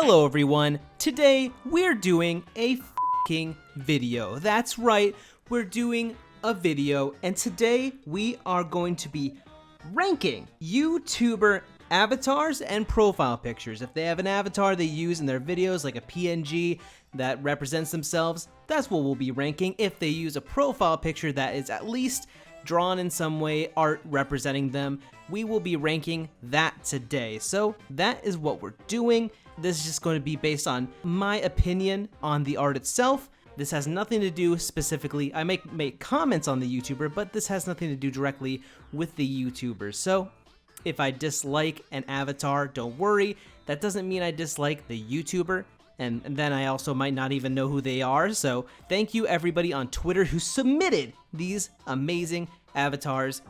Hello everyone, today we're doing a f***ing video. That's right, we're doing a video, and today we are going to be ranking YouTuber avatars and profile pictures. If they have an avatar they use in their videos, like a PNG that represents themselves, that's what we'll be ranking. If they use a profile picture that is at least drawn in some way, art representing them, we will be ranking that today. So that is what we're doing. This is just going to be based on my opinion on the art itself. This has nothing to do specifically, I make comments on the YouTuber, but this has nothing to do directly with the YouTuber. So if I dislike an avatar, don't worry. That doesn't mean I dislike the YouTuber. And then I also might not even know who they are. So thank you everybody on Twitter who submitted these amazing avatars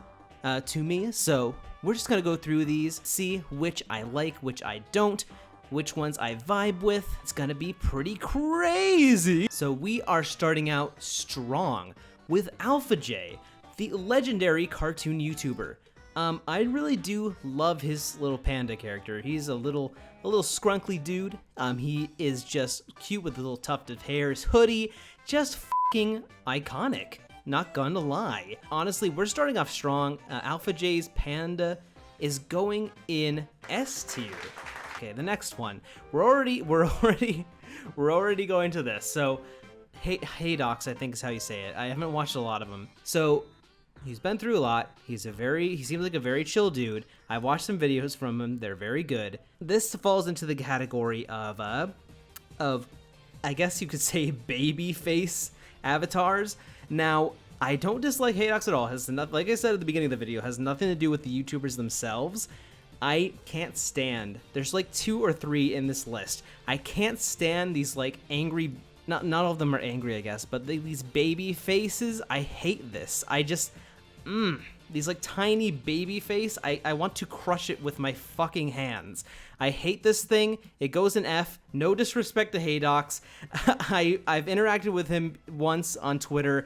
to me. So we're just gonna go through these, see which I like, which I don't, which ones I vibe with. It's gonna be pretty crazy. So we are starting out strong with Alpha J, the legendary cartoon YouTuber. I really do love his little panda character. He's a little scrunkly dude. He is just cute with a little tuft of hair. His hoodie, just fucking iconic. Not gonna lie. Honestly, we're starting off strong. Alpha J's panda is going in S tier. Okay, the next one. We're already going to this. So, Haydox, I think is how you say it. I haven't watched a lot of them. So, he's been through a lot. He seems like a very chill dude. I've watched some videos from him. They're very good. This falls into the category of I guess you could say baby face avatars. Now, I don't dislike Haydox at all. Like I said at the beginning of the video, has nothing to do with the YouTubers themselves. I can't stand, there's like 2 or 3 in this list. I can't stand these like angry, not all of them are angry I guess, but these baby faces. I hate this. I just, these like tiny baby face, I want to crush it with my fucking hands. I hate this thing. It goes in F. No disrespect to Haydox. I've interacted with him once on Twitter,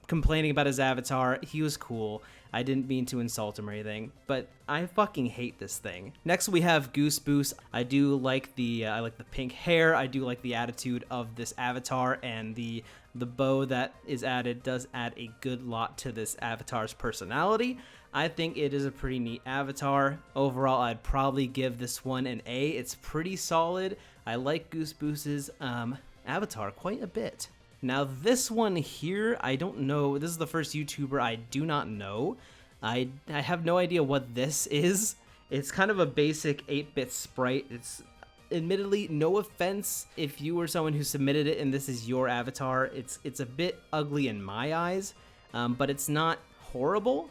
complaining about his avatar. He was cool. I didn't mean to insult him or anything, but I fucking hate this thing. Next we have Goose Boost. I do like the pink hair. I do like the attitude of this avatar, and the bow that is added does add a good lot to this avatar's personality. I think it is a pretty neat avatar. Overall, I'd probably give this one an A. It's pretty solid. I like Goose Boost's avatar quite a bit. Now this one here, I don't know. This is the first YouTuber I do not know. I have no idea what this is. It's kind of a basic 8-bit sprite. It's admittedly, no offense if you were someone who submitted it and this is your avatar. It's a bit ugly in my eyes, but it's not horrible.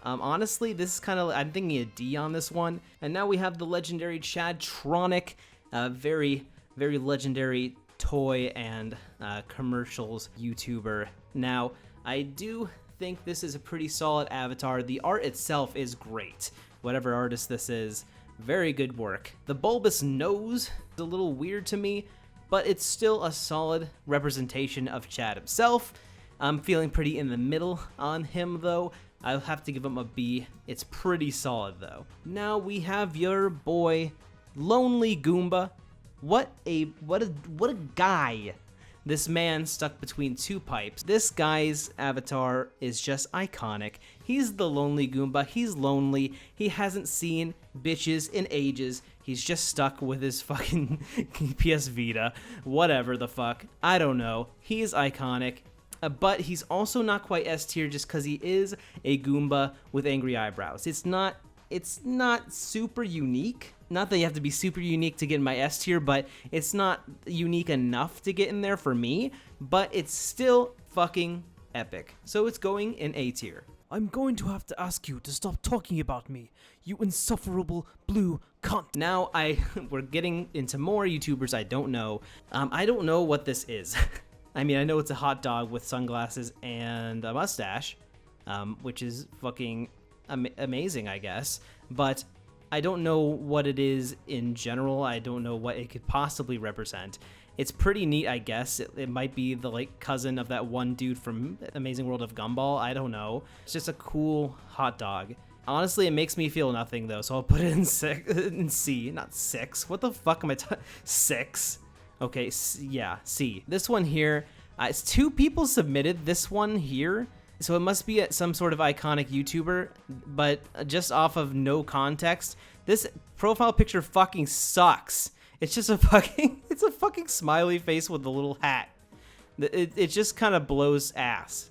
Honestly, this is kind of, I'm thinking a D on this one. And now we have the legendary Chadtronic, very, very legendary toy and commercials YouTuber. Now, I do think this is a pretty solid avatar. The art itself is great. Whatever artist this is, very good work. The bulbous nose is a little weird to me, but it's still a solid representation of Chad himself. I'm feeling pretty in the middle on him though. I'll have to give him a B. It's pretty solid though. Now we have your boy, Lonely Goomba. What a guy. This man stuck between 2 pipes. This guy's avatar is just iconic. He's the Lonely Goomba. He's lonely. He hasn't seen bitches in ages. He's just stuck with his fucking PS Vita. Whatever the fuck. I don't know. He's iconic. But he's also not quite S tier just because he is a Goomba with angry eyebrows. It's not super unique. Not that you have to be super unique to get in my S tier, but it's not unique enough to get in there for me, but it's still fucking epic. So it's going in A tier. I'm going to have to ask you to stop talking about me, you insufferable blue cunt. Now we're getting into more YouTubers I don't know. I don't know what this is. I mean, I know it's a hot dog with sunglasses and a mustache, which is fucking amazing, I guess, but I don't know what it is in general. I don't know what it could possibly represent. It's pretty neat, I guess. It might be the like cousin of that one dude from Amazing World of Gumball. I don't know. It's just a cool hot dog. Honestly, it makes me feel nothing though, so I'll put it in in C, not 6. What the fuck am I talking? 6. Okay, yeah, C. This one here, it's 2 people submitted this one here, so it must be some sort of iconic YouTuber, but just off of no context, this profile picture fucking sucks. It's just a fucking, it's a fucking smiley face with a little hat. It just kind of blows ass.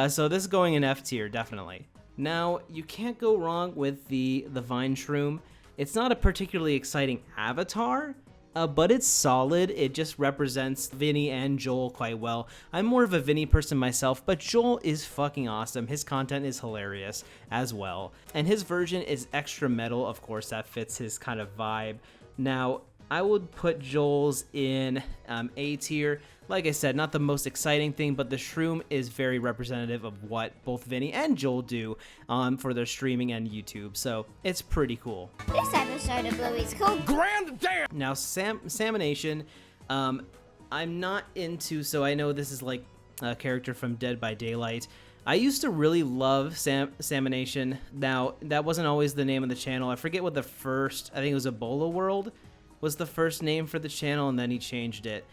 So this is going in F tier, definitely. Now, you can't go wrong with the Vine Shroom. It's not a particularly exciting avatar, but it's solid. It just represents Vinny and Joel quite well. I'm more of a Vinny person myself, but Joel is fucking awesome. His content is hilarious as well. And his version is extra metal, of course, that fits his kind of vibe. Now, I would put Joel's in A tier. Like I said, not the most exciting thing, but the Shroom is very representative of what both Vinny and Joel do for their streaming and YouTube, so it's pretty cool. This episode of Bluey's called Grand Damn! Now, Salmonation, I'm not into, so I know this is like a character from Dead by Daylight. I used to really love Salmonation. Now, that wasn't always the name of the channel. I forget what the first, I think it was Ebola World, was the first name for the channel, and then he changed it.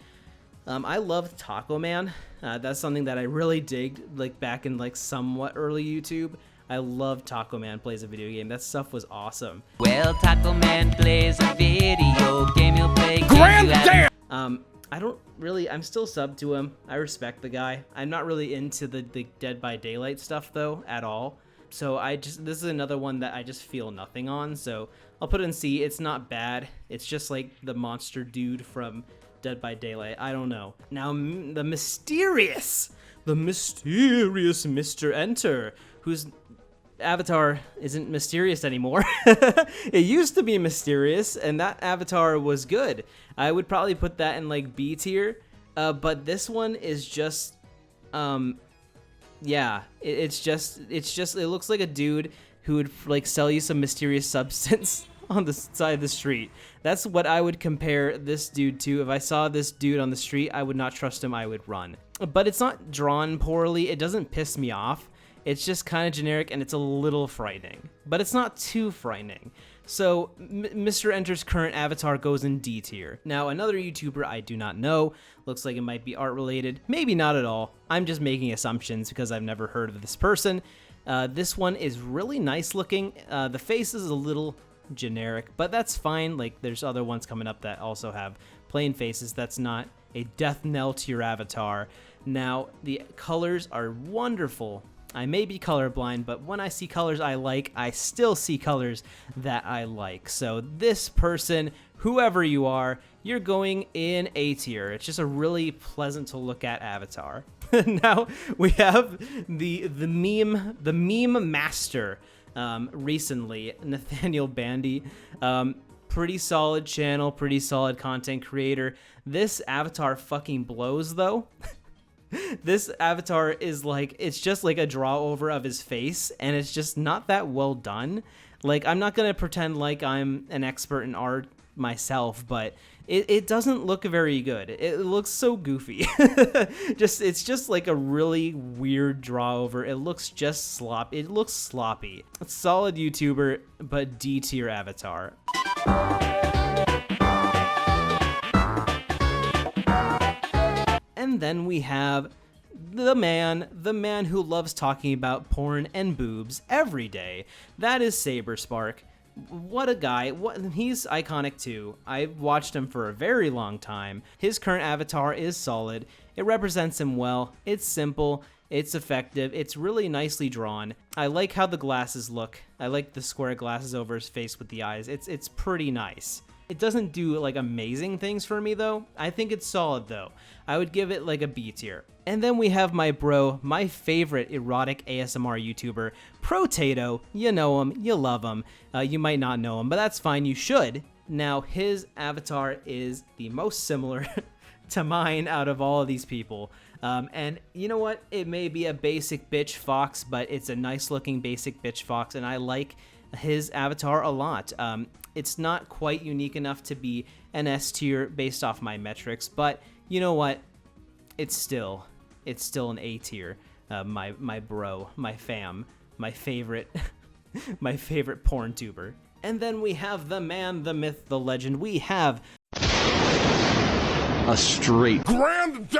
I loved Taco Man. That's something that I really digged, like back in like somewhat early YouTube. I loved Taco Man plays a video game. That stuff was awesome. Well, Taco Man plays a video game. He'll play Grand Damn! I don't really, I'm still subbed to him. I respect the guy. I'm not really into the Dead by Daylight stuff though, at all. So this is another one that I just feel nothing on. So I'll put it in C. It's not bad. It's just like the monster dude from Dead by Daylight. I don't know. Now, the mysterious Mr. Enter, whose avatar isn't mysterious anymore. It used to be mysterious, and that avatar was good. I would probably put that in like B tier, but this one is just, yeah, it looks like a dude who would like sell you some mysterious substance on the side of the street. That's what I would compare this dude to. If I saw this dude on the street, I would not trust him. I would run. But it's not drawn poorly. It doesn't piss me off. It's just kind of generic, and it's a little frightening. But it's not too frightening. So Mr. Enter's current avatar goes in D tier. Now, another YouTuber I do not know. Looks like it might be art related. Maybe not at all. I'm just making assumptions because I've never heard of this person. This one is really nice looking. The face is a little generic, but that's fine. Like, there's other ones coming up that also have plain faces. That's not a death knell to your avatar. Now, the colors are wonderful. I may be colorblind, but when I see colors I like, I still see colors that I like. So this person, whoever you are, you're going in A tier. It's just a really pleasant to look at avatar. Now we have the meme master. Recently, Nathaniel Bandy, pretty solid channel, pretty solid content creator. This avatar fucking blows though. This avatar is like, it's just like a draw over of his face, and it's just not that well done. Like, I'm not gonna pretend like I'm an expert in art myself, but it doesn't look very good. It looks so goofy. It's just like a really weird draw over. It looks just sloppy. It looks sloppy. It's solid YouTuber, but D tier avatar. And then we have the man who loves talking about porn and boobs every day. That is Saberspark. What a guy. He's iconic too. I've watched him for a very long time. His current avatar is solid. It represents him well. It's simple. It's effective. It's really nicely drawn. I like how the glasses look. I like the square glasses over his face with the eyes. It's pretty nice. It doesn't do like amazing things for me though. I think it's solid though. I would give it like a B tier. And then we have my bro, my favorite erotic ASMR YouTuber, Protato. You know him, you love him. You might not know him, but that's fine, you should. Now, his avatar is the most similar to mine out of all of these people. And you know what? It may be a basic bitch fox, but it's a nice looking basic bitch fox, and I like his avatar a lot. It's not quite unique enough to be an S tier based off my metrics, but you know what? It's still an A tier. My bro, my fam, my favorite, my favorite porn tuber. And then we have the man, the myth, the legend. We have A straight grand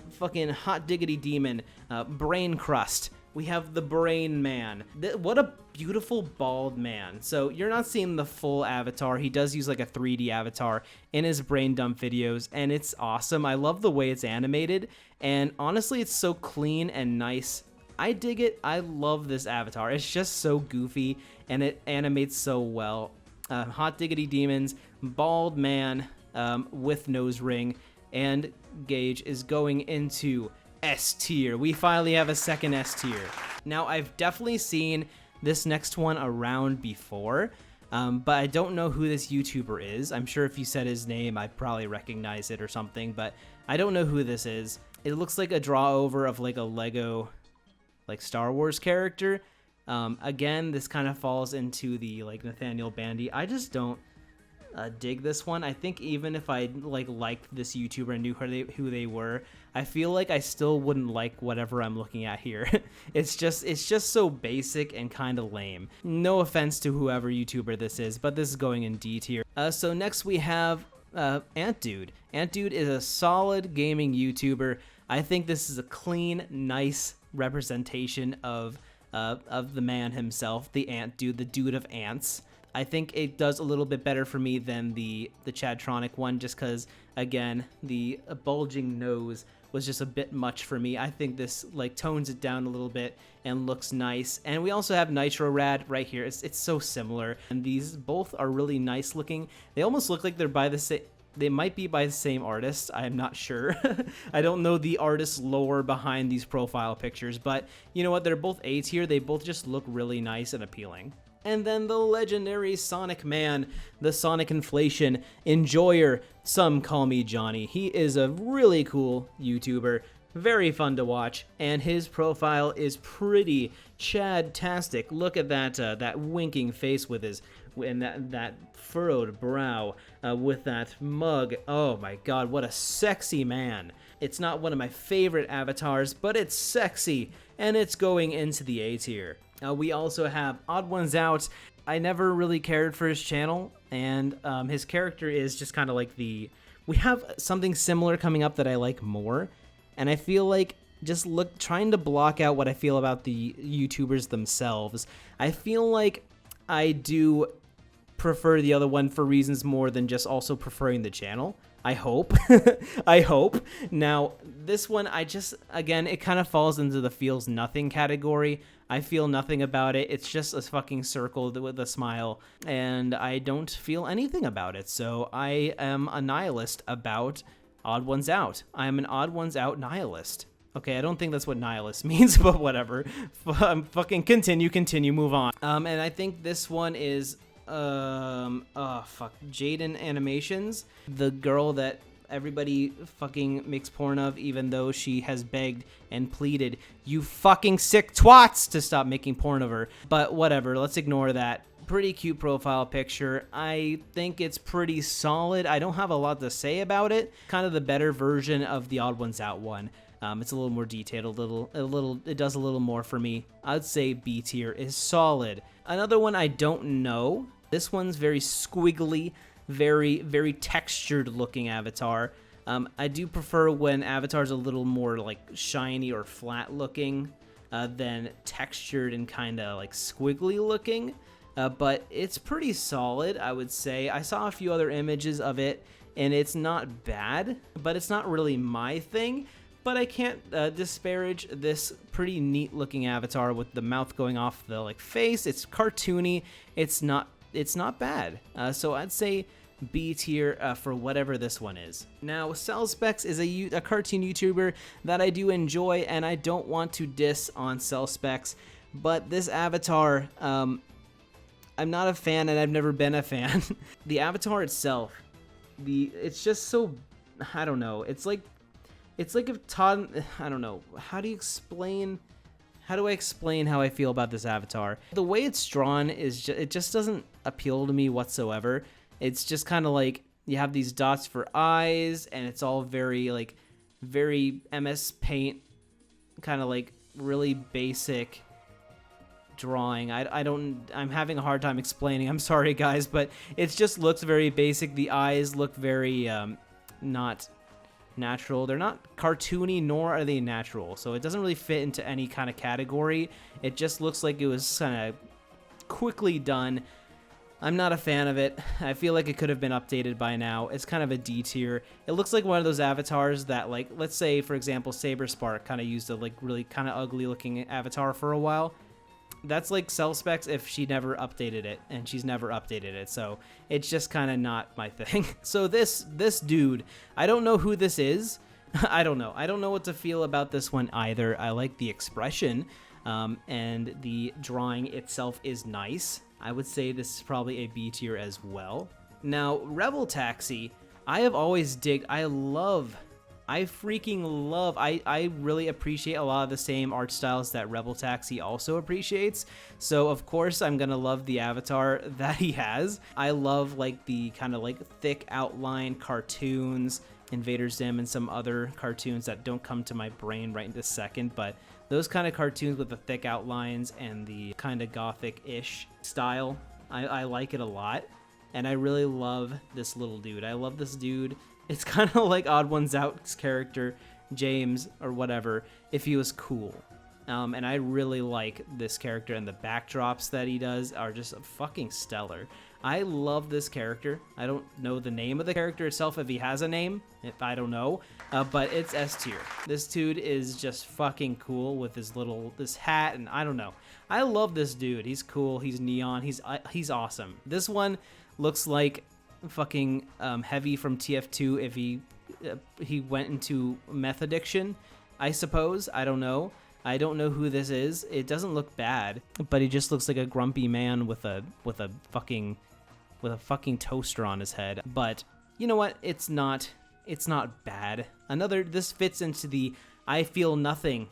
fucking hot diggity demon, brain crust. We have the brain man. What a beautiful bald man. So you're not seeing the full avatar. He does use like a 3D avatar in his brain dump videos, and it's awesome. I love the way it's animated, and honestly, it's so clean and nice. I dig it. I love this avatar. It's just so goofy, and it animates so well. Hot diggity demons, bald man with nose ring, and Gage is going into S tier. We finally have a second S tier. Now, I've definitely seen this next one around before, but I don't know who this YouTuber is. I'm sure if you said his name, I'd probably recognize it or something, but I don't know who this is. It looks like a draw over of like a Lego, like Star Wars character. Again, this kind of falls into the like Nathaniel Bandy. I just don't dig this one. I think even if I liked this YouTuber and knew who they were, I feel like I still wouldn't like whatever I'm looking at here. It's just so basic and kind of lame. No offense to whoever YouTuber this is, but this is going in D tier. So next we have Ant Dude. Ant Dude is a solid gaming YouTuber. I think this is a clean, nice representation of the man himself, the Ant Dude, the dude of ants. I think it does a little bit better for me than the Chadtronic one, just because, again, the bulging nose was just a bit much for me. I think this like tones it down a little bit and looks nice. And we also have Nitro Rad right here. It's so similar, and these both are really nice looking. They almost look like they're by the same. They might be by the same artist. I'm not sure. I don't know the artist lore behind these profile pictures, but you know what? They're both A tier. They both just look really nice and appealing. And then the legendary Sonic Man, the Sonic Inflation Enjoyer. Some call me Johnny. He is a really cool YouTuber, very fun to watch, and his profile is pretty Chad-tastic. Look at that that winking face with his and that furrowed brow with that mug. Oh my god, what a sexy man. It's not one of my favorite avatars, but it's sexy, and it's going into the A tier. We also have Odd Ones Out. I never really cared for his channel, and his character is just kind of like the... We have something similar coming up that I like more, and I feel like just trying to block out what I feel about the YouTubers themselves. I feel like I do prefer the other one for reasons more than just also preferring the channel. I hope. I hope. Now, this one, again, it kind of falls into the feels nothing category. I feel nothing about it. It's just a fucking circle with a smile, and I don't feel anything about it. So I am a nihilist about Odd Ones Out. I am an Odd Ones Out nihilist. Okay, I don't think that's what nihilist means, but whatever. Fucking continue, move on. And I think this one is... Jaden Animations, the girl that everybody fucking makes porn of, even though she has begged and pleaded, you fucking sick twats, to stop making porn of her. But whatever, let's ignore that. Pretty cute profile picture. I think it's pretty solid. I don't have a lot to say about it. Kind of the better version of the Odd Ones Out one. It's a little more detailed, it does a little more for me. I'd say B tier is solid. Another one I don't know. This one's very squiggly, very textured looking avatar. I do prefer when avatars are a little more like shiny or flat looking than textured and kind of like squiggly looking. But it's pretty solid, I would say. I saw a few other images of it, and it's not bad, but it's not really my thing. But I can't disparage this pretty neat looking avatar with the mouth going off the like face. It's cartoony. It's not bad. So I'd say B tier for whatever this one is. Now, CellSpecs is a cartoon YouTuber that I do enjoy, and I don't want to diss on CellSpecs, but this avatar, I'm not a fan, and I've never been a fan. The avatar itself, it's just so, I don't know. It's like if Todd, I don't know, how do I explain how I feel about this avatar? The way it's drawn it just doesn't appeal to me whatsoever. It's just kind of like you have these dots for eyes, and it's all very MS Paint, kind of like really basic drawing. I'm having a hard time explaining. I'm sorry, guys, but it just looks very basic. The eyes look very not natural. They're not cartoony, nor are they natural. So it doesn't really fit into any kind of category. It just looks like it was kind of quickly done. I'm not a fan of it. I feel like it could have been updated by now. It's kind of a D tier. It looks like one of those avatars that, like, let's say, for example, Saber Spark kind of used a, like, really kind of ugly looking avatar for a while. That's like Cell Specs if she never updated it, and she's never updated it, so it's just kind of not my thing. So this dude, I don't know who this is. I don't know what to feel about this one either. I like the expression, and the drawing itself is nice. I would say this is probably a B tier as well. Now, Rebel Taxi, I have always digged. I freaking love, I really appreciate a lot of the same art styles that Rebel Taxi also appreciates. So of course I'm gonna love the avatar that he has. I love like the kind of like thick outline cartoons, Invader Zim and some other cartoons that don't come to my brain right in this second, but those kind of cartoons with the thick outlines and the kind of gothic-ish style, I like it a lot. And I really love this little dude. I love this dude. It's kind of like Odd Ones Out's character, James, or whatever, if he was cool. And I really like this character, and the backdrops that he does are just fucking stellar. I love this character. I don't know the name of the character itself, if he has a name, if I don't know, but it's S tier. This dude is just fucking cool with this hat, and I don't know. I love this dude. He's cool. He's neon. He's awesome. This one looks like fucking Heavy from TF2 if he went into meth addiction, I suppose. I don't know. I don't know who this is. It doesn't look bad, but he just looks like a grumpy man with a fucking toaster on his head. But you know what? It's not bad. This fits into the I feel nothing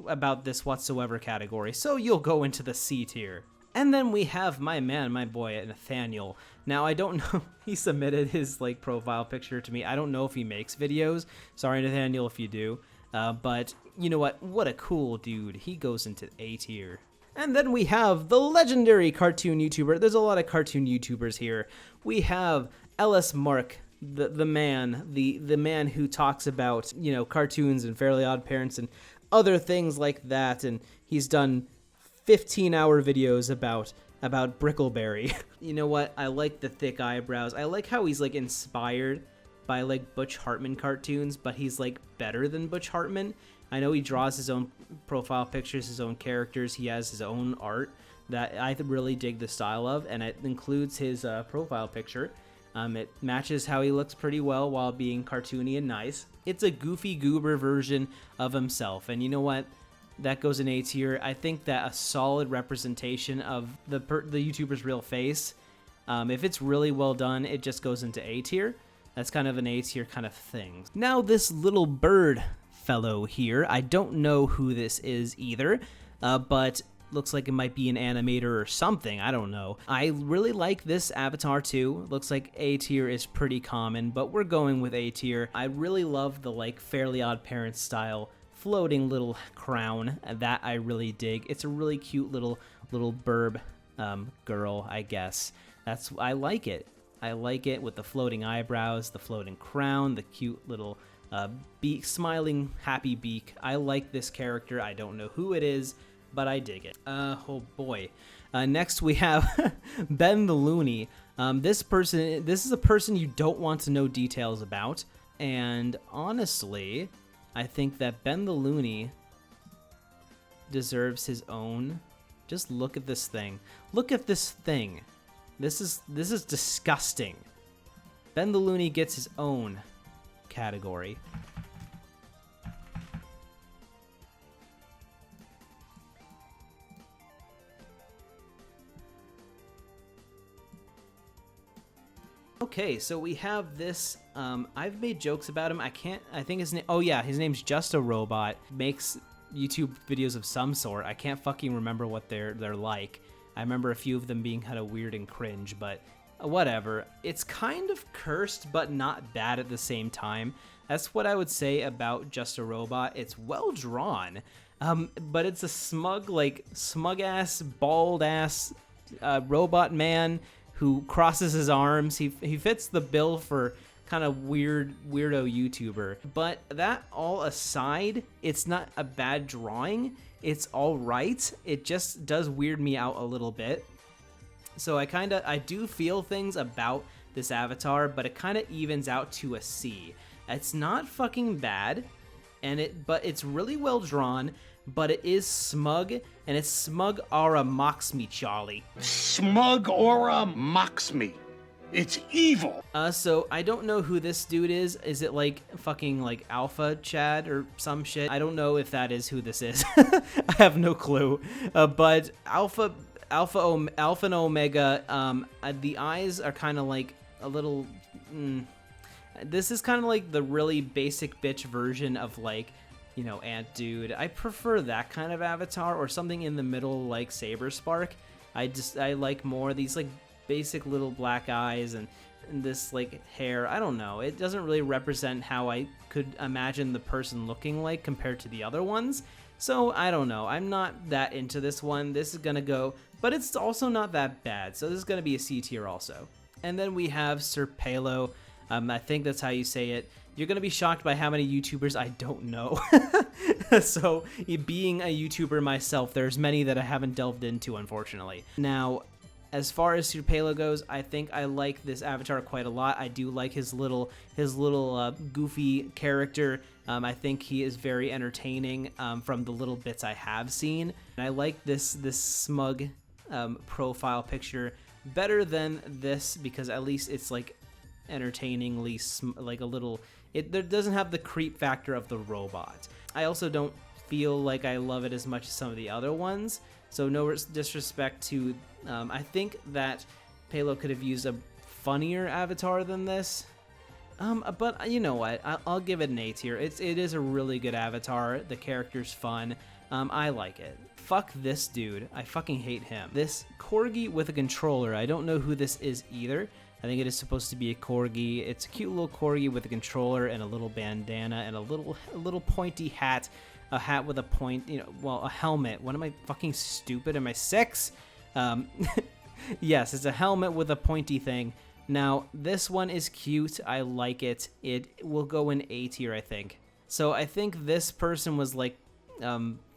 about this whatsoever category. So you'll go into the C tier. And then we have my boy Nathaniel. Now I don't know, he submitted his like profile picture to me. I don't know if he makes videos. Sorry Nathaniel if you do. But you know what a cool dude. He goes into A tier. And then we have the legendary cartoon YouTuber. There's a lot of cartoon YouTubers here. We have LS Mark, the man who talks about, you know, cartoons and Fairly Odd Parents and other things like that. And he's done 15-hour videos about Brickleberry. You know what? I like the thick eyebrows. I like how he's like inspired by like Butch Hartman cartoons, but he's like better than Butch Hartman. I know he draws his own profile pictures, his own characters. He has his own art that I really dig the style of, and it includes his profile picture. It matches how he looks pretty well while being cartoony and nice. It's a goofy goober version of himself, and you know what? That goes in A tier. I think that a solid representation of the YouTuber's real face, if it's really well done, it just goes into A tier. That's kind of an A tier kind of thing. Now this little bird fellow here, I don't know who this is either, but looks like it might be an animator or something. I don't know. I really like this avatar too. Looks like A tier is pretty common, but we're going with A tier. I really love the like Fairly Odd Parents style floating little crown that I really dig. It's a really cute little burb girl, I guess. I like it. I like it with the floating eyebrows, the floating crown, the cute little beak, smiling happy beak. I like this character. I don't know who it is, but I dig it. Oh boy. Next we have Ben the Looney. This is a person you don't want to know details about, and honestly, I think that Ben the Looney deserves his own. Just look at this thing. Look at this thing. This is disgusting. Ben the Looney gets his own category. Okay, so we have this, I've made jokes about him. I think his name, oh yeah, his name's Just a Robot. Makes YouTube videos of some sort. I can't fucking remember what they're like. I remember a few of them being kind of weird and cringe, but whatever. It's kind of cursed, but not bad at the same time. That's what I would say about Just a Robot. It's well drawn. But it's a smug ass, bald ass robot man who crosses his arms. He fits the bill for kind of weirdo YouTuber. But that all aside, it's not a bad drawing. It's all right. It just does weird me out a little bit. So I do feel things about this avatar, but it kind of evens out to a C. It's not fucking bad, but it's really well drawn, but it is smug, and it's smug aura mocks me, Charlie. Smug aura mocks me. It's evil. So I don't know who this dude is. Is it like fucking like Alpha Chad or some shit? I don't know if that is who this is. I have no clue. But Alpha and Omega, the eyes are kind of like a little. This is kind of like the really basic bitch version of like, you know, Ant Dude. I prefer that kind of avatar or something in the middle like Saber Spark. I like more of these like basic little black eyes and this like hair. I don't know. It doesn't really represent how I could imagine the person looking like compared to the other ones. So I don't know. I'm not that into this one. This is gonna go, but it's also not that bad. So this is gonna be a C tier also. And then we have Sir Palo. I think that's how you say it. You're gonna be shocked by how many YouTubers I don't know. So being a YouTuber myself, there's many that I haven't delved into, unfortunately. Now, as far as Sir Palo goes, I think I like this avatar quite a lot. I do like his little goofy character. I think he is very entertaining from the little bits I have seen. And I like this smug profile picture better than this because at least it's like entertainingly like a little. It doesn't have the creep factor of the robot. I also don't feel like I love it as much as some of the other ones. So no disrespect to, I think that Palo could have used a funnier avatar than this. But you know what? I'll give it an A tier. It is a really good avatar. The character's fun. I like it. Fuck this dude. I fucking hate him. This corgi with a controller. I don't know who this is either. I think it is supposed to be a corgi. It's a cute little corgi with a controller and a little bandana and a little pointy hat. A hat with a point, a helmet. What am I, fucking stupid? Am I 6? Yes, it's a helmet with a pointy thing. Now, this one is cute. I like it. It will go in A tier, I think. So I think this person was like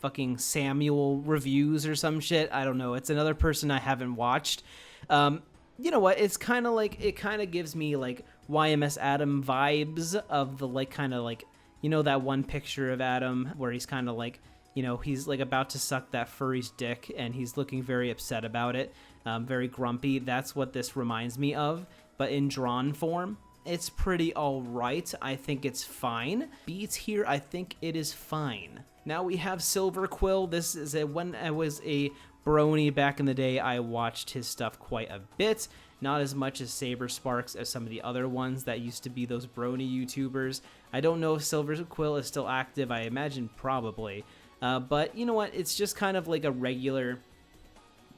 fucking Samuel Reviews or some shit. I don't know. It's another person I haven't watched. You know what? It's kind of like, it kind of gives me like YMS Adam vibes of the like kind of like, you know, that one picture of Adam where he's kind of like, he's like about to suck that furry's dick and he's looking very upset about it, very grumpy. That's what this reminds me of, but in drawn form. It's pretty all right. I think it's fine. B tier, I think it is fine. Now we have Silver Quill. This is when I was a brony back in the day, I watched his stuff quite a bit. Not as much as Saber Sparks as some of the other ones that used to be those brony YouTubers. I don't know if Silver Quill is still active. I imagine probably. But you know what? It's just kind of like a regular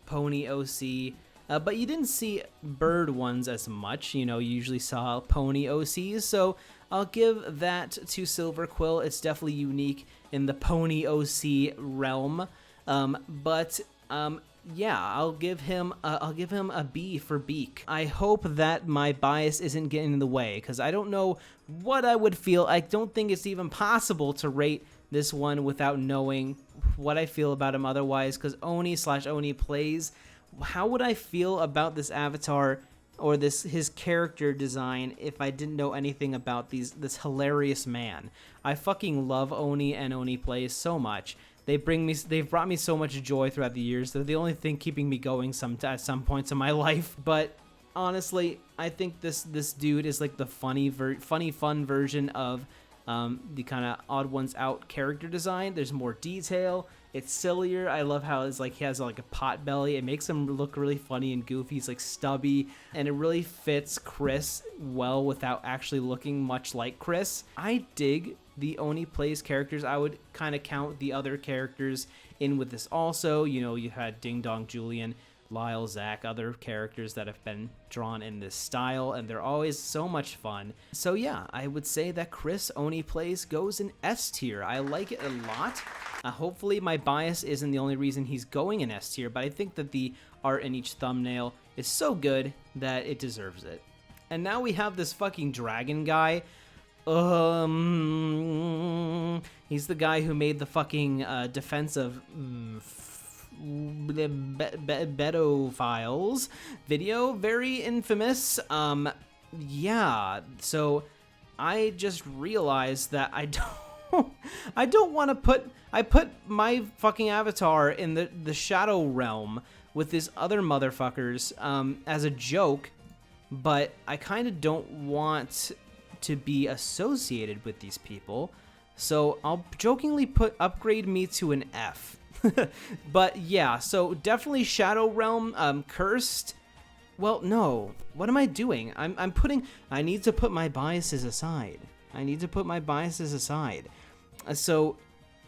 pony OC. But you didn't see bird ones as much. You usually saw pony OCs. So I'll give that to Silver Quill. It's definitely unique in the pony OC realm. Yeah, I'll give him a B for Beak. I hope that my bias isn't getting in the way, because I don't know what I would feel. I don't think it's even possible to rate this one without knowing what I feel about him otherwise, because Oni plays. How would I feel about this avatar or his character design if I didn't know anything about this hilarious man? I fucking love Oni and Oni plays so much. They've brought me so much joy throughout the years. They're the only thing keeping me going at some points in my life. But honestly, I think this dude is like the funny fun version of the kind of odd ones out character design. There's more detail. It's sillier. I love how it's like he has like a pot belly. It makes him look really funny and goofy. He's like stubby, and it really fits Chris well without actually looking much like Chris. I dig the Oni plays characters. I would kind of count the other characters in with this also. You had Ding Dong Julian. Lyle, Zach, other characters that have been drawn in this style, and they're always so much fun. So yeah, I would say that Chris Oni Plays goes in S tier. I like it a lot. Hopefully my bias isn't the only reason he's going in S tier, but I think that the art in each thumbnail is so good that it deserves it. And now we have this fucking dragon guy. He's the guy who made the fucking defense of pedophiles video, very infamous. Yeah, so I just realized that I don't want to put my fucking avatar in the shadow realm with these other motherfuckers as a joke, but I kind of don't want to be associated with these people, so I'll jokingly upgrade me to an F. But yeah, so definitely Shadow Realm, Cursed. Well, no, what am I doing? I need to put my biases aside. So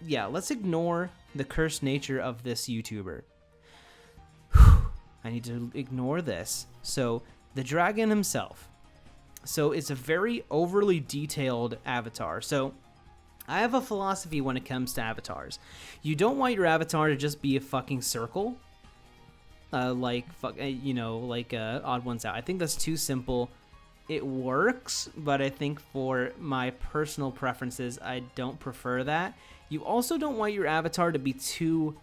yeah, let's ignore the cursed nature of this YouTuber. I need to ignore this. So the dragon himself. So it's a very overly detailed avatar. So I have a philosophy when it comes to avatars. You don't want your avatar to just be a fucking circle, like Odd Ones Out. I think that's too simple. It works, but I think for my personal preferences, I don't prefer that. You also don't want your avatar to be too...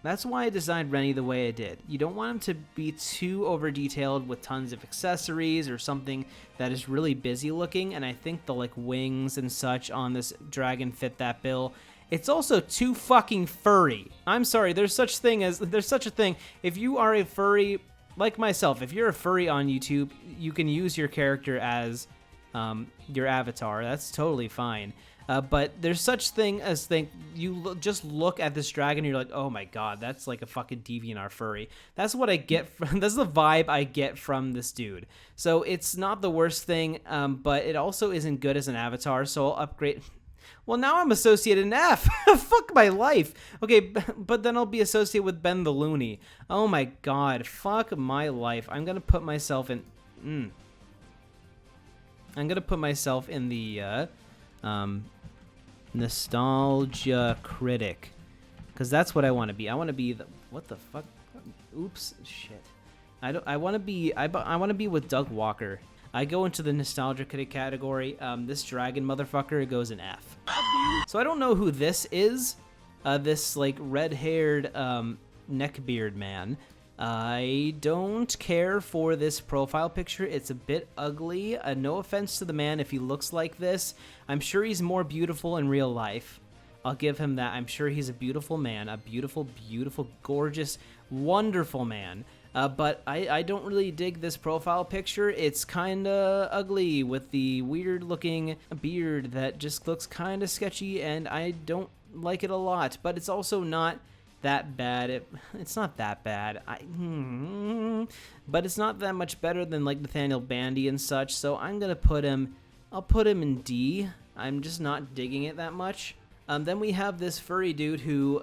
That's why I designed Rennie the way I did. You don't want him to be too over detailed with tons of accessories or something that is really busy looking, and I think the like wings and such on this dragon fit that bill. It's also too fucking furry. I'm sorry, there's such a thing. If you are a furry like myself, if you're a furry on YouTube, you can use your character as your avatar. That's totally fine. But there's such thing as just look at this dragon and you're like, oh my god, that's like a fucking DeviantArt furry. That's what I get from, that's the vibe I get from this dude. So it's not the worst thing, but it also isn't good as an avatar, so I'll upgrade. Well, now I'm associated in F. Fuck my life. Okay, but then I'll be associated with Ben the Looney. Oh my god, fuck my life. I'm gonna put myself in... I'm gonna put myself in the... Nostalgia critic, because that's what I want to be. I want to be the... What the fuck? Oops, shit. I want to be... I want to be with Doug Walker. I go into the nostalgia critic category. This dragon motherfucker goes in F. So I don't know who this is. This like red-haired neckbeard man. I don't care for this profile picture. It's a bit ugly. No offense to the man if he looks like this. I'm sure he's more beautiful in real life. I'll give him that. I'm sure he's a beautiful man. A beautiful, beautiful, gorgeous, wonderful man. But I don't really dig this profile picture. It's kinda ugly with the weird looking beard that just looks kinda sketchy, and I don't like it a lot. But it's also not that bad. It's not that bad. But it's not that much better than like Nathaniel Bandy and such, so I'm gonna put him... I'll put him in D. I'm just not digging it that much. Then we have this furry dude who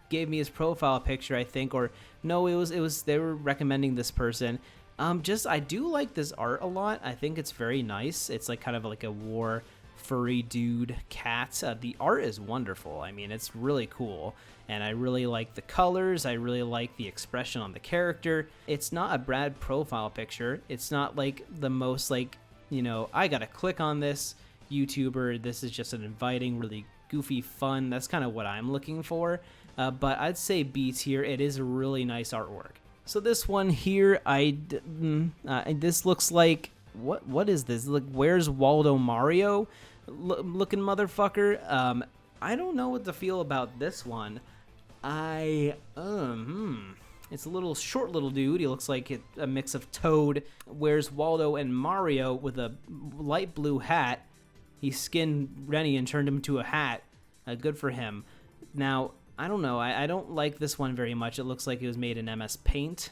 gave me his profile picture, I think, or no, it was they were recommending this person. I do like this art a lot. I think it's very nice. It's like kind of like a war furry dude cat. The art is wonderful. I mean, it's really cool, and I really like the colors. I really like the expression on the character. It's not a Brad profile picture. It's not like the most like, you know, I gotta click on this YouTuber. This is just an inviting, really goofy fun. That's kind of what I'm looking for. But I'd say B tier. It is a really nice artwork. So this one here, this looks like, what is this? Like, Where's Waldo Mario looking motherfucker. I don't know what to feel about this one. It's a little short little dude. He looks like a mix of Toad, Where's Waldo, and Mario with a light blue hat. He skinned Rennie and turned him into a hat. Good for him. Now, I don't know. I don't like this one very much. It looks like it was made in MS Paint.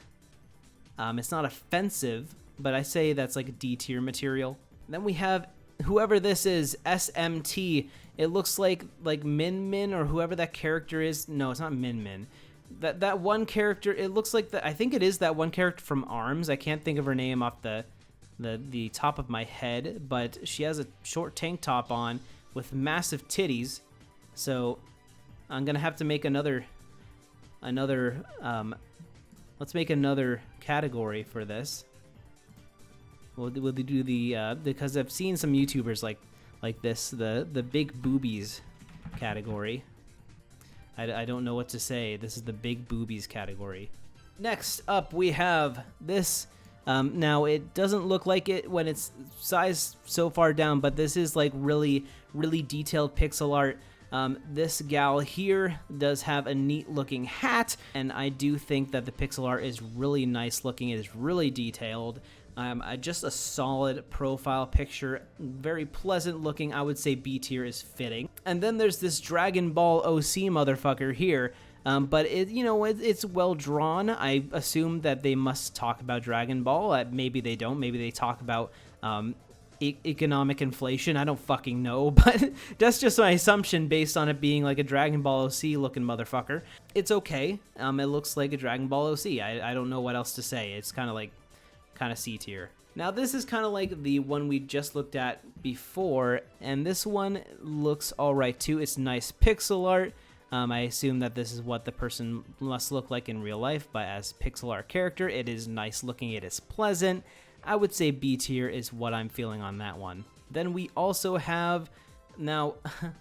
It's not offensive, but I say that's like a D tier material. Then we have whoever this is, SMT. It looks like Min Min or whoever that character is. No, it's not Min Min. that one character, it looks like I think it is that one character from ARMS. I can't think of her name off the top of my head, but she has a short tank top on with massive titties. So I'm gonna have to make another let's make another category for this. We'll do the because I've seen some YouTubers like this, the big boobies category. I don't know what to say. This is the big boobies category. Next up, we have this. Now, it doesn't look like it when it's sized so far down, but this is like really, really detailed pixel art. This gal here does have a neat looking hat, and I do think that the pixel art is really nice looking. It is really detailed. Just a solid profile picture, very pleasant looking. I would say B tier is fitting. And then there's this Dragon Ball OC motherfucker here. But it's well drawn. I assume that they must talk about Dragon Ball. Maybe they don't. Maybe they talk about economic inflation. I don't fucking know, but that's just my assumption based on it being like a Dragon Ball OC looking motherfucker. It's okay. It looks like a Dragon Ball OC. I don't know what else to say. It's kind of C tier. Now this is kind of like the one we just looked at before, and this one looks alright too. It's nice pixel art. I assume that this is what the person must look like in real life, but as pixel art character, it is nice looking, it is pleasant. I would say B tier is what I'm feeling on that one. Then we also have, now,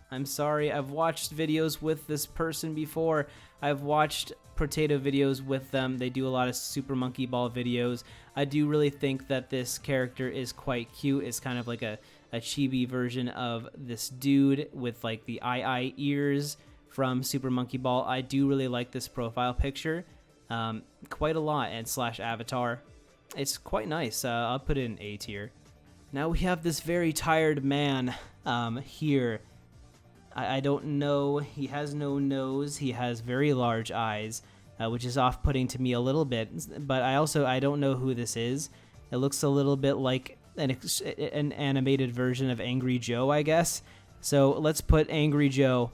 I'm sorry, I've watched videos with this person before. I've watched potato videos with them. They do a lot of Super Monkey Ball videos. I do really think that this character is quite cute. It's kind of like a chibi version of this dude with like the eye ears from Super Monkey Ball. I do really like this profile picture quite a lot, and slash avatar. It's quite nice. I'll put it in A tier. Now we have this very tired man here. I don't know. He has no nose. He has very large eyes, which is off-putting to me a little bit. But I don't know who this is. It looks a little bit like an animated version of Angry Joe, I guess. So let's put Angry Joe.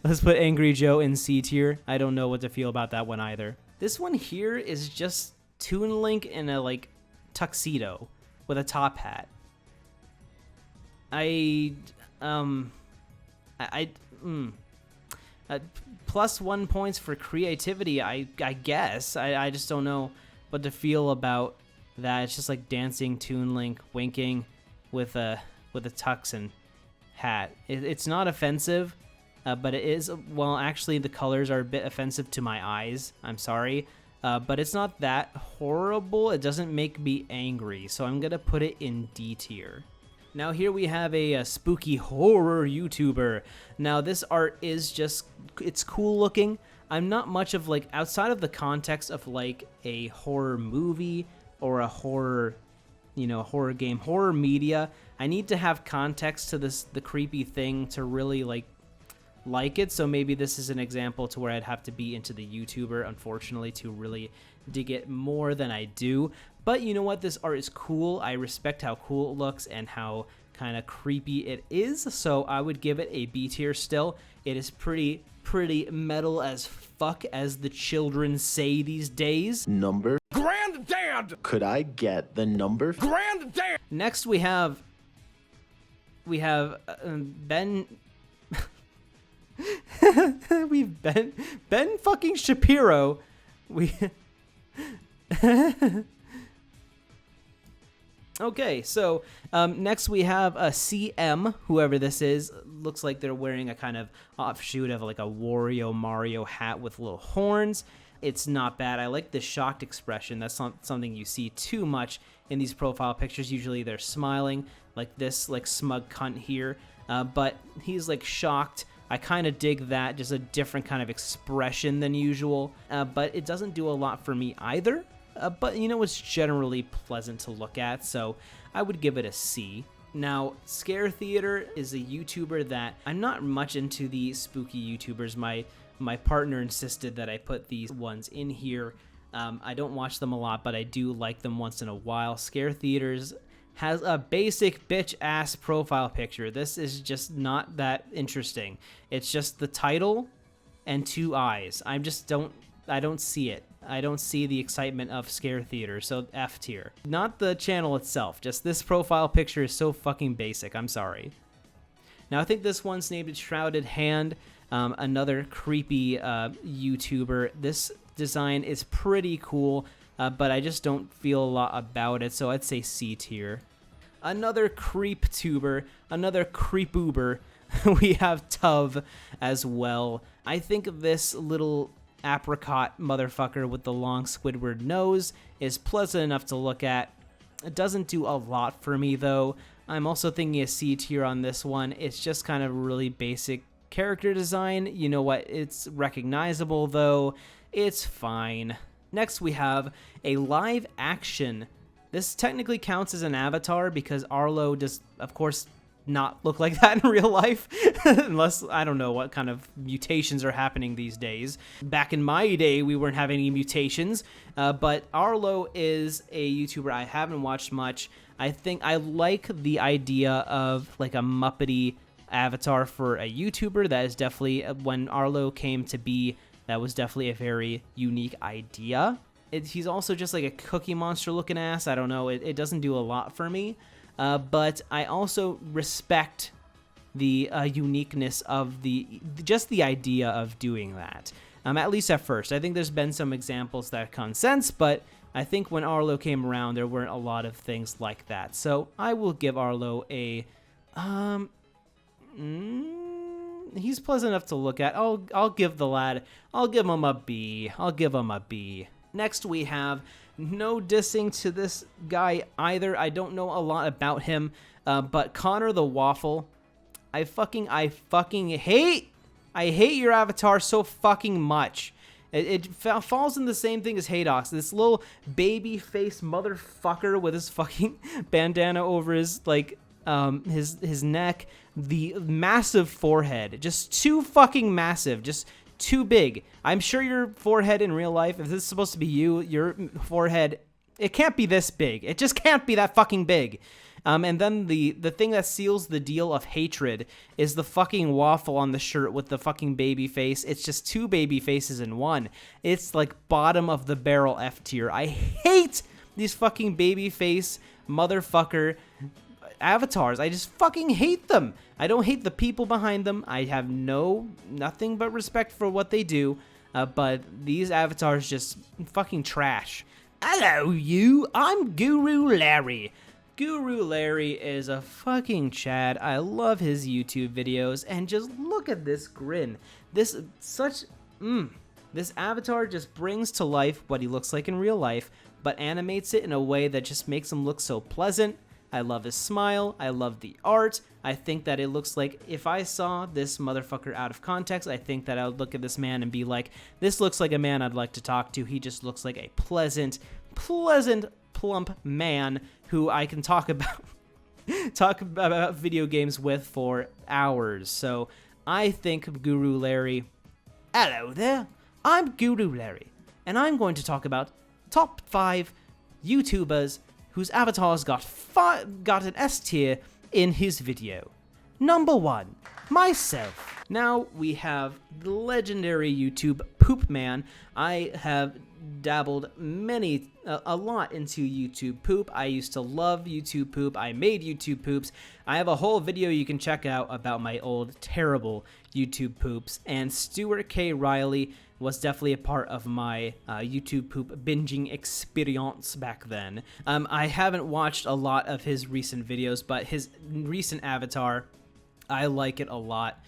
Let's put Angry Joe in C tier. I don't know what to feel about that one either. This one here is just Toon Link in a like tuxedo with a top hat. Plus 1 points for creativity, I guess. I just don't know what to feel about that. It's just like dancing Toon Link winking with a tux and hat. It's not offensive. But it is, well, actually the colors are a bit offensive to my eyes. I'm sorry. But it's not that horrible. It doesn't make me angry. So I'm going to put it in D tier. Now here we have a spooky horror YouTuber. Now this art is just, it's cool looking. I'm not much of like, outside of the context of like a horror movie or a horror, horror game, horror media, I need to have context to the creepy thing to really like it. So maybe this is an example to where I'd have to be into the YouTuber, unfortunately, to really dig it more than I do. But you know what? This art is cool. I respect how cool it looks and how kind of creepy it is. So I would give it a B tier still. It is pretty metal as fuck, as the children say these days. Number? Granddad! Could I get the number? Granddad! Next we have Ben. We've Ben fucking Shapiro. Okay, so next we have a CM, whoever this is. Looks like they're wearing a kind of offshoot of like a Wario Mario hat with little horns. It's not bad. I like the shocked expression. That's not something you see too much in these profile pictures. Usually they're smiling, like this like smug cunt here. But he's like shocked. I kind of dig that, just a different kind of expression than usual, but it doesn't do a lot for me either, but it's generally pleasant to look at, so I would give it a C. Now, Scare Theater is a YouTuber that I'm not much into the spooky YouTubers. My partner insisted that I put these ones in here. I don't watch them a lot, but I do like them once in a while. Scare Theaters has a basic bitch-ass profile picture. This is just not that interesting. It's just the title and 2 eyes. I don't see it. I don't see the excitement of Scare Theater, so F tier. Not the channel itself, just this profile picture is so fucking basic. I'm sorry. Now I think this one's named Shrouded Hand, another creepy YouTuber. This design is pretty cool, but I just don't feel a lot about it, so I'd say C tier. Another creep tuber, another creepoober. We have Tuv as well. I think this little apricot motherfucker with the long Squidward nose is pleasant enough to look at. It doesn't do a lot for me though. I'm also thinking a C tier on this one. It's just kind of really basic character design. You know what? It's recognizable though. It's fine. Next we have a live action. This technically counts as an avatar because Arlo does, of course, not look like that in real life unless I don't know what kind of mutations are happening these days. Back in my day we weren't having any mutations, but Arlo is a YouTuber I haven't watched much. I think I like the idea of like a Muppety avatar for a YouTuber. That is definitely, when Arlo came to be, that was definitely a very unique idea. He's also just like a Cookie Monster looking ass. I don't know, it doesn't do a lot for me. But I also respect the uniqueness of just the idea of doing that. At least at first. I think there's been some examples that come sense, but I think when Arlo came around, there weren't a lot of things like that. So I will give Arlo a, he's pleasant enough to look at. I'll give the lad, I'll give him a B. I'll give him a B. Next we have, no dissing to this guy either. I don't know a lot about him, but Connor the Waffle, I fucking hate your avatar so fucking much. It falls in the same thing as Haydox. This little baby face motherfucker with his fucking bandana over his like his neck, the massive forehead, just too fucking massive, just too big. I'm sure your forehead in real life, if this is supposed to be you, your forehead, it can't be this big. It just can't be that fucking big. And then the thing that seals the deal of hatred is the fucking waffle on the shirt with the fucking baby face. It's just 2 baby faces in one. It's like bottom of the barrel F tier. I hate these fucking baby face motherfucker avatars. I just fucking hate them. I don't hate the people behind them. I have nothing but respect for what they do, but these avatars just fucking trash. Hello you, I'm Guru Larry. Guru Larry is a fucking Chad. I love his YouTube videos, and just look at this grin. This avatar just brings to life what he looks like in real life, but animates it in a way that just makes him look so pleasant. I love his smile. I love the art. I think that it looks like, if I saw this motherfucker out of context, I think that I would look at this man and be like, this looks like a man I'd like to talk to. He just looks like a pleasant, plump man who I can talk about video games with for hours. So I think Guru Larry. Hello there. I'm Guru Larry, and I'm going to talk about top 5 YouTubers whose avatars got an S tier in his video. Number 1, myself. Now we have the legendary YouTube Poop Man. I have dabbled a lot into YouTube poop. I used to love YouTube poop. I made YouTube poops. I have a whole video you can check out about my old terrible YouTube poops, and Stuart K. Riley was definitely a part of my YouTube poop binging experience back then. I haven't watched a lot of his recent videos, but his recent avatar, I like it a lot.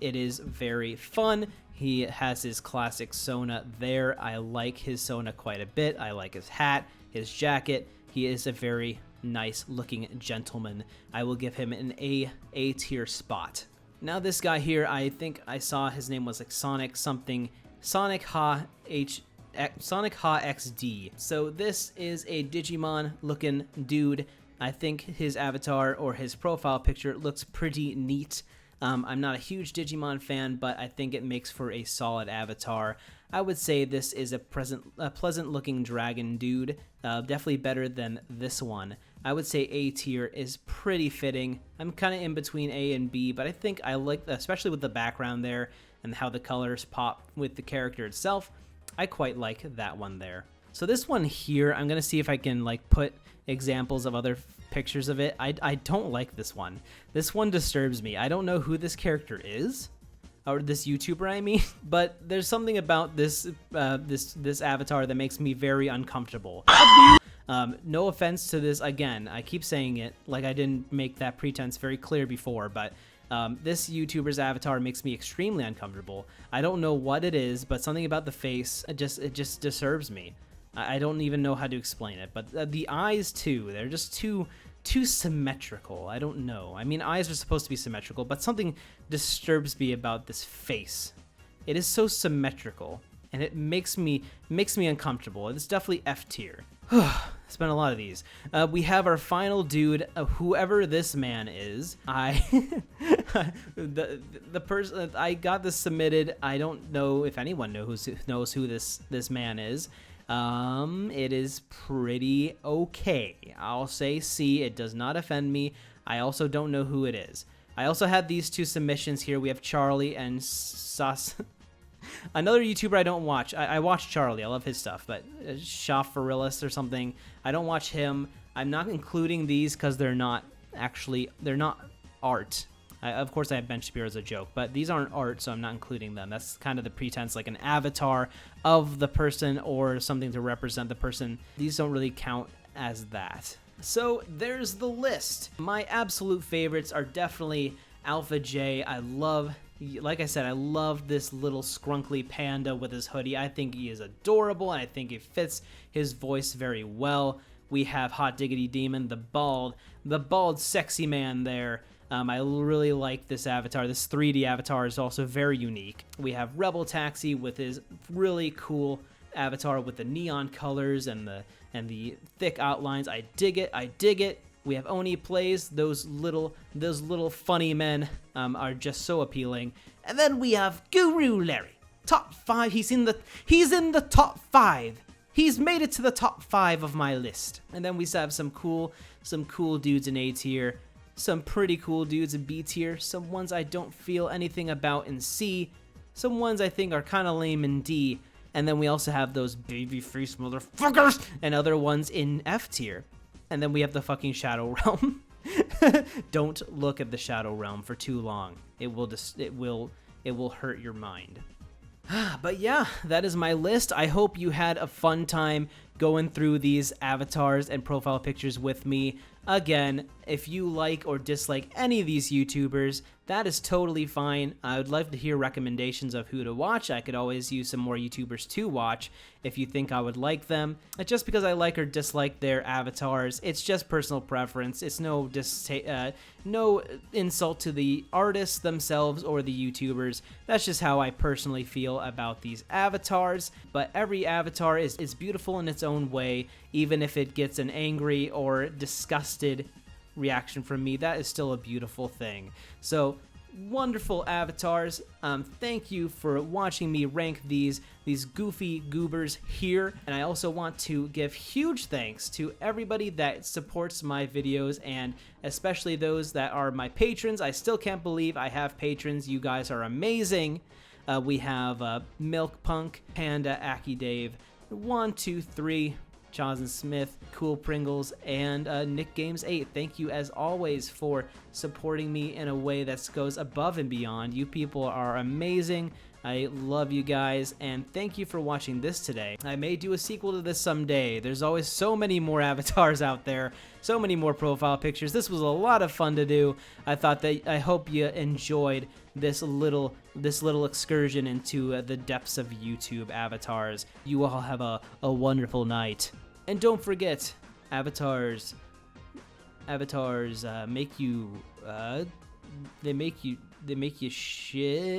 It is very fun. He has his classic Sona there. I like his Sona quite a bit. I like his hat, his jacket. He is a very nice looking gentleman. I will give him an A tier spot. Now this guy here, I think I saw his name was like Sonic Ha XD. So this is a Digimon looking dude. I think his avatar or his profile picture looks pretty neat. I'm not a huge Digimon fan, but I think it makes for a solid avatar. I would say this is a pleasant looking dragon dude. Definitely better than this one. I would say A tier is pretty fitting. I'm kind of in between A and B, but I think I like, especially with the background there, and and how the colors pop with the character itself. I quite like that one there. So this one here, I'm gonna see if I can like put examples of other pictures of it. I don't like this one. This one disturbs me. I don't know who this character is, or this YouTuber, I mean, but there's something about this this avatar that makes me very uncomfortable. No offense to this, again, I keep saying it like I didn't make that pretense very clear before, but this YouTuber's avatar makes me extremely uncomfortable. I don't know what it is, but something about the face, it just disturbs me. I don't even know how to explain it, but the eyes too, they're just too symmetrical. I don't know. I mean, eyes are supposed to be symmetrical, but something disturbs me about this face. It is so symmetrical, and it makes me uncomfortable. It's definitely F tier. It's been a lot of these. We have our final dude, whoever this man is. The person I got this submitted. I don't know if anyone knows who this man is. It is pretty okay. I'll say C. It does not offend me. I also don't know who it is. I also had these two submissions here. We have Charlie and Sus. Another YouTuber I don't watch. I watch Charlie. I love his stuff, but Shafarilis or something. I don't watch him. I'm not including these because they're not art. Of course, I have Ben Shapiro as a joke, but these aren't art, so I'm not including them. That's kind of the pretense, like an avatar of the person or something to represent the person. These don't really count as that. So there's the list. My absolute favorites are definitely Alpha J. Like I said, I love this little scrunkly panda with his hoodie. I think he is adorable, and I think it fits his voice very well. We have Hot Diggity Demon, the bald sexy man there. I really like this avatar. This 3D avatar is also very unique. We have Rebel Taxi with his really cool avatar with the neon colors and the thick outlines. I dig it. I dig it. We have Oni Plays. Those little funny men are just so appealing. And then we have Guru Larry. Top 5. He's in the top 5. He's made it to the top 5 of my list. And then we have some cool dudes in A tier. Some pretty cool dudes in B tier, some ones I don't feel anything about in C, some ones I think are kind of lame in D, and then we also have those baby face motherfuckers and other ones in F tier. And then we have the fucking Shadow Realm. Don't look at the Shadow Realm for too long. It will hurt your mind. But yeah, that is my list. I hope you had a fun time going through these avatars and profile pictures with me. Again, if you like or dislike any of these YouTubers, that is totally fine. I would love to hear recommendations of who to watch. I could always use some more YouTubers to watch if you think I would like them. Just because I like or dislike their avatars, it's just personal preference. It's no insult to the artists themselves or the YouTubers. That's just how I personally feel about these avatars. But every avatar is beautiful in its own way, even if it gets an angry or disgusted reaction from me. That is still a beautiful thing. So wonderful avatars. Thank you for watching me rank these goofy goobers here, and I also want to give huge thanks to everybody that supports my videos, and especially those that are my patrons. I still can't believe I have patrons. You guys are amazing. We have Milk Punk, Panda, Aki Dave, 1, 2, 3, Jonathan Smith, Cool Pringles, and Nick Games 8. Thank you as always for supporting me in a way that goes above and beyond. You people are amazing. I love you guys, and thank you for watching this today. I may do a sequel to this someday. There's always so many more avatars out there, so many more profile pictures. This was a lot of fun to do. I hope you enjoyed this little excursion into the depths of YouTube avatars. You all have a wonderful night. And don't forget, avatars make you they make you shit.